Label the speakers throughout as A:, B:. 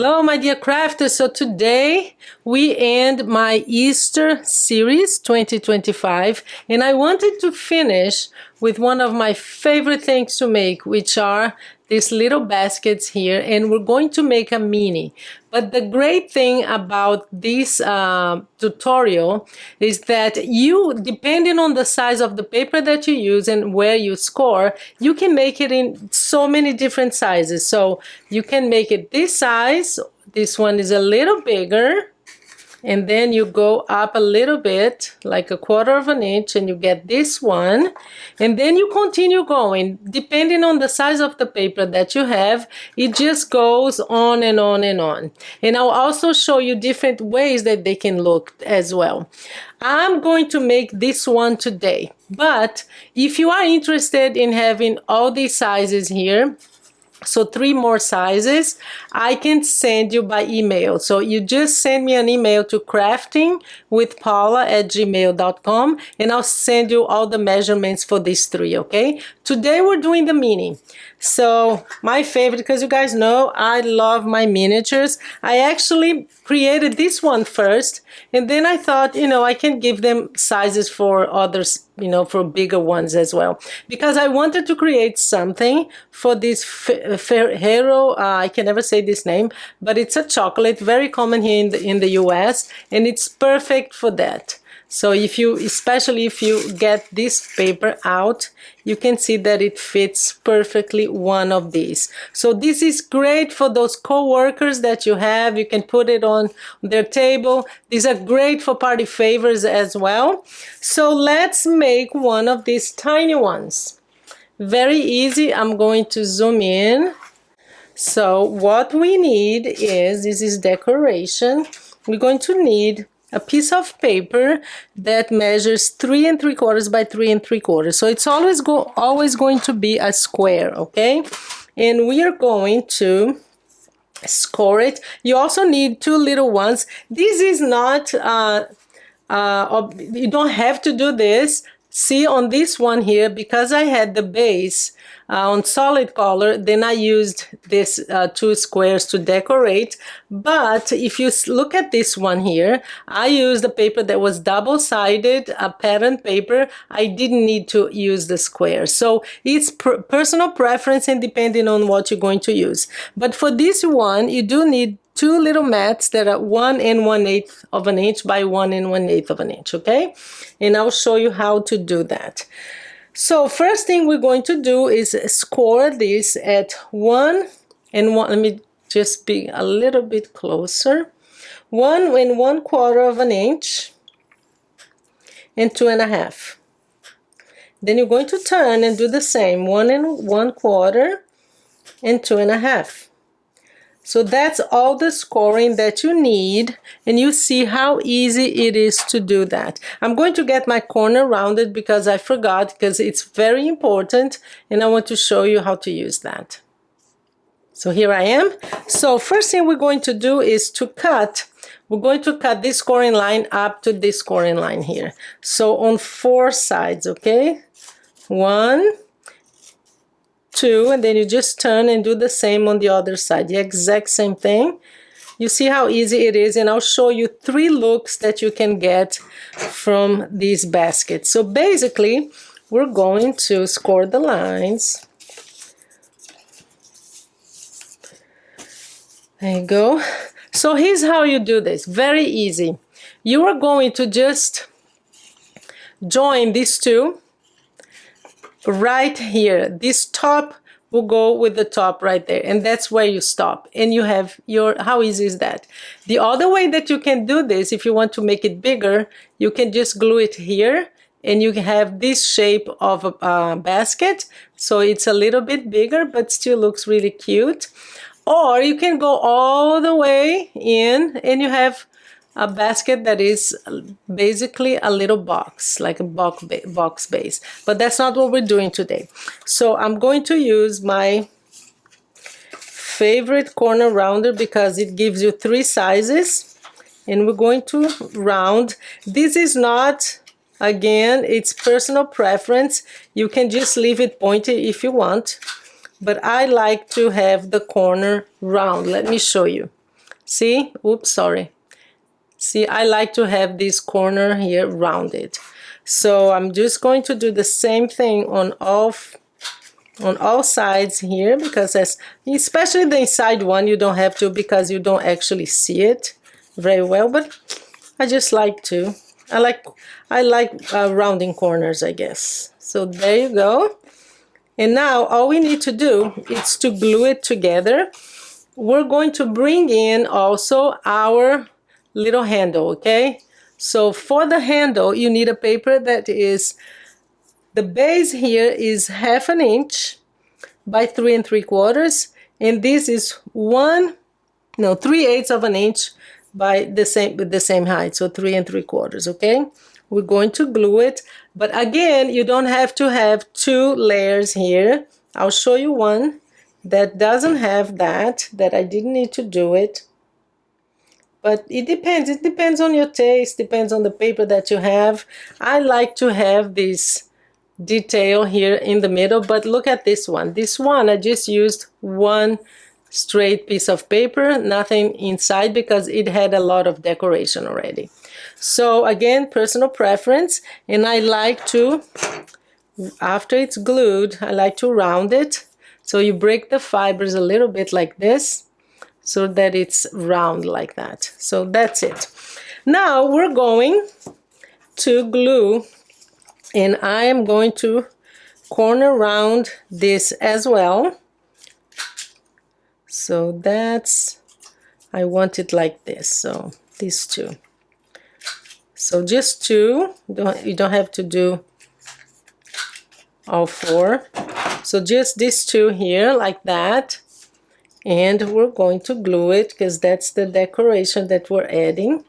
A: Hello, my dear crafters. So today we end my Easter series 2025, and I wanted to finish with one of my favorite things to make, which are these little baskets here, and we're going to make a mini. But the great thing about this tutorial is that you, depending on the size of the paper that you use and where you score, you can make it in so many different sizes. So you can make it this size, this one is a little bigger, and then you go up a little bit, like 1/4 of an inch, and you get this one, and then you continue going. Depending on the size of the paper that you have, it just goes on and on and on. And I'll also show you different ways that they can look as well. I'm going to make this one today, but if you are interested in having all these sizes here, so 3 more sizes, I can send you by email. So you just send me an email to craftingwithpaula@gmail.com, and I'll send you all the measurements for these 3, okay? Today we're doing the mini. So my favorite, because you guys know I love my miniatures. I actually created this one first, and then I thought, you know, I can give them sizes for others, you know, for bigger ones as well, because I wanted to create something for this Ferrero, I can never say this name, but it's a chocolate, very common here in the US, and it's perfect for that. So if you, especially if you get this paper out, you can see that it fits perfectly one of these. So this is great for those co-workers that you have. You can put it on their table. These are great for party favors as well. So let's make one of these tiny ones. Very easy. I'm going to zoom in. So what we need is, this is decoration. We're going to need a piece of paper that measures 3 3/4 by 3 3/4. So it's always going to be a square, okay? And we are going to score it. You also need 2 little ones. This is not, you don't have to do this. See on this one here, because I had the base on solid color, then I used this 2 squares to decorate. But if you look at this one here, I used a paper that was double-sided, a pattern paper. I didn't need to use the square. So it's personal preference and depending on what you're going to use. But for this one, you do need 2 little mats that are 1 1/8 of an inch by 1 1/8 of an inch, okay? And I'll show you how to do that. So first thing we're going to do is score this at 1 1. Let me just be a little bit closer. 1 1/4 of an inch and 2 1/2. Then you're going to turn and do the same, 1 1/4 and 2 1/2. So that's all the scoring that you need, and you see how easy it is to do that. I'm going to get my corner rounded because I forgot, because it's very important, and I want to show you how to use that. So here I am. So first thing we're going to do is to cut. We're going to cut this scoring line up to this scoring line here. So on 4 sides, okay? 1, 2, and then you just turn and do the same on the other side, the exact same thing. You see how easy it is, and I'll show you 3 looks that you can get from these baskets. So basically, we're going to score the lines. There you go. So here's how you do this, very easy. You are going to just join these 2 right here. This top will go with the top right there, and that's where you stop, and you have your, how easy is that? The other way that you can do this, if you want to make it bigger, you can just glue it here, and you have this shape of a basket, so it's a little bit bigger but still looks really cute. Or you can go all the way in and you have a basket that is basically a little box, like a box base. But that's not what we're doing today. So I'm going to use my favorite corner rounder because it gives you 3 sizes. And we're going to round. This is not, again, it's personal preference. You can just leave it pointed if you want. But I like to have the corner round. Let me show you. See? Oops, sorry. See, I like to have this corner here rounded. So I'm just going to do the same thing on all sides here, because especially the inside one, you don't have to, because you don't actually see it very well, but I just like to. I like rounding corners, I guess. So there you go. And now all we need to do is to glue it together. We're going to bring in also our little handle, okay? So for the handle, you need a paper that is, the base here is 1/2 inch by 3 3/4, and this is 3/8 of an inch by the same height, so 3 3/4, okay? We're going to glue it, but again, you don't have to have 2 layers here. I'll show you one that doesn't have that I didn't need to do it. But it depends on your taste, depends on the paper that you have. I like to have this detail here in the middle, but look at this one. This one, I just used one straight piece of paper, nothing inside, because it had a lot of decoration already. So again, personal preference, and I like to, after it's glued, I like to round it. So you break the fibers a little bit like this, so that it's round like that. So that's it. Now we're going to glue, and I am going to corner round this as well. So that's, I want it like this, so these two. So just 2, you don't have to do all 4. So just these 2 here like that. And we're going to glue it, because that's the decoration that we're adding.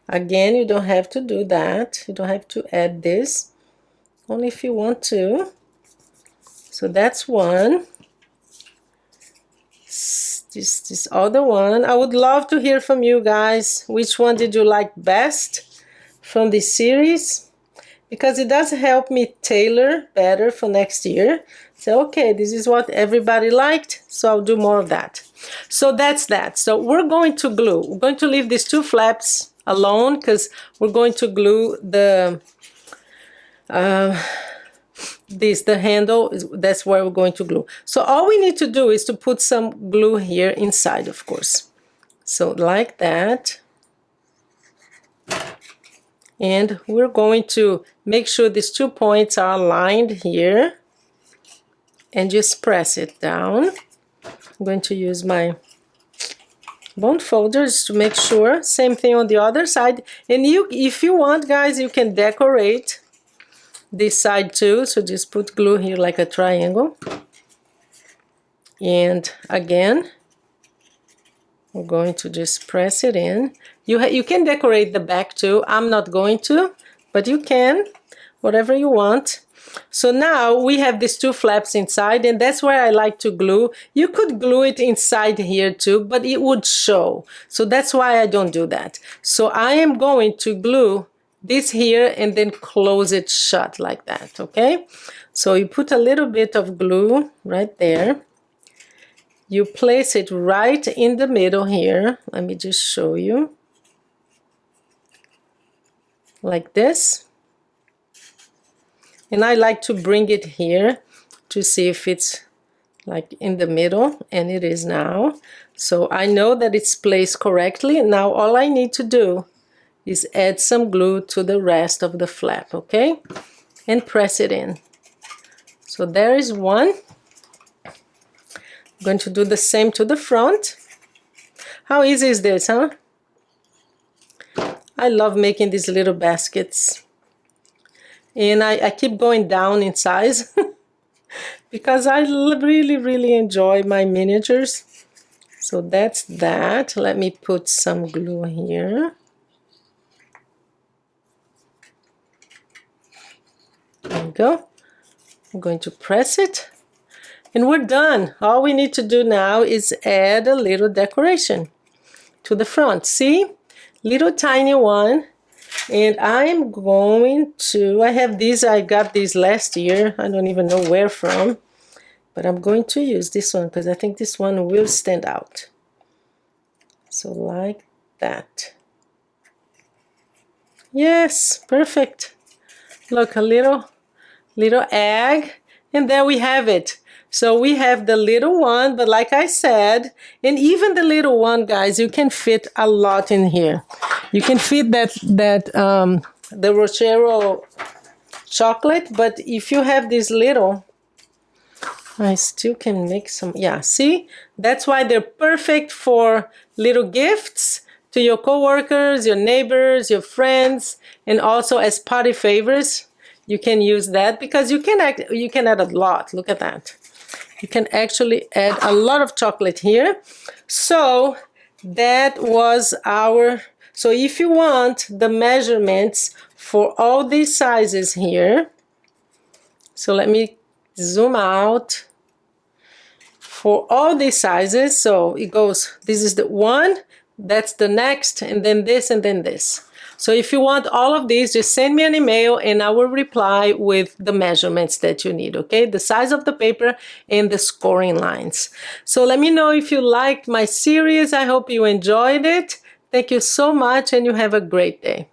A: Again, you don't have to do that. You don't have to add this, only if you want to. So that's one. This other one. I would love to hear from you guys. Which one did you like best from this series? Because it does help me tailor better for next year. So, okay, this is what everybody liked, so I'll do more of that. So that's that. So we're going to glue. We're going to leave these 2 flaps alone, because we're going to glue the the handle. That's where we're going to glue. So all we need to do is to put some glue here inside, of course. So like that. And we're going to make sure these 2 points are aligned here, and just press it down. I'm going to use my bone folders to make sure. Same thing on the other side. And if you want, guys, you can decorate this side too. So just put glue here like a triangle. And again, we're going to just press it in. You can decorate the back too. I'm not going to, but you can, whatever you want. So now we have these 2 flaps inside, and that's where I like to glue. You could glue it inside here too, but it would show. So that's why I don't do that. So I am going to glue this here and then close it shut like that, okay? So you put a little bit of glue right there. You place it right in the middle here. Let me just show you. Like this. And I like to bring it here to see if it's like in the middle, and it is now. So I know that it's placed correctly. Now all I need to do is add some glue to the rest of the flap, okay? And press it in. So there is one. I'm going to do the same to the front. How easy is this, huh? I love making these little baskets. And I keep going down in size because I really enjoy my miniatures. So that's that. Let me put some glue here. There we go. I'm going to press it. And we're done. All we need to do now is add a little decoration to the front. See? Little tiny one. And I'm going to, I have these, I got these last year. I don't even know where from. But I'm going to use this one because I think this one will stand out. So like that. Yes, perfect. Look, a little egg, and there we have it. So we have the little one, but like I said, and even the little one, guys, you can fit a lot in here. You can fit the Rochero chocolate, but if you have this little, I still can make some. Yeah, see, that's why they're perfect for little gifts to your coworkers, your neighbors, your friends, and also as party favors. You can use that because you can add a lot. Look at that. You can actually add a lot of chocolate here. So that was our. So if you want the measurements for all these sizes here, so let me zoom out. For all these sizes, so it goes, this is the one, that's the next, and then this, and then this. So if you want all of these, just send me an email and I will reply with the measurements that you need, okay? The size of the paper and the scoring lines. So let me know if you liked my series. I hope you enjoyed it. Thank you so much and you have a great day.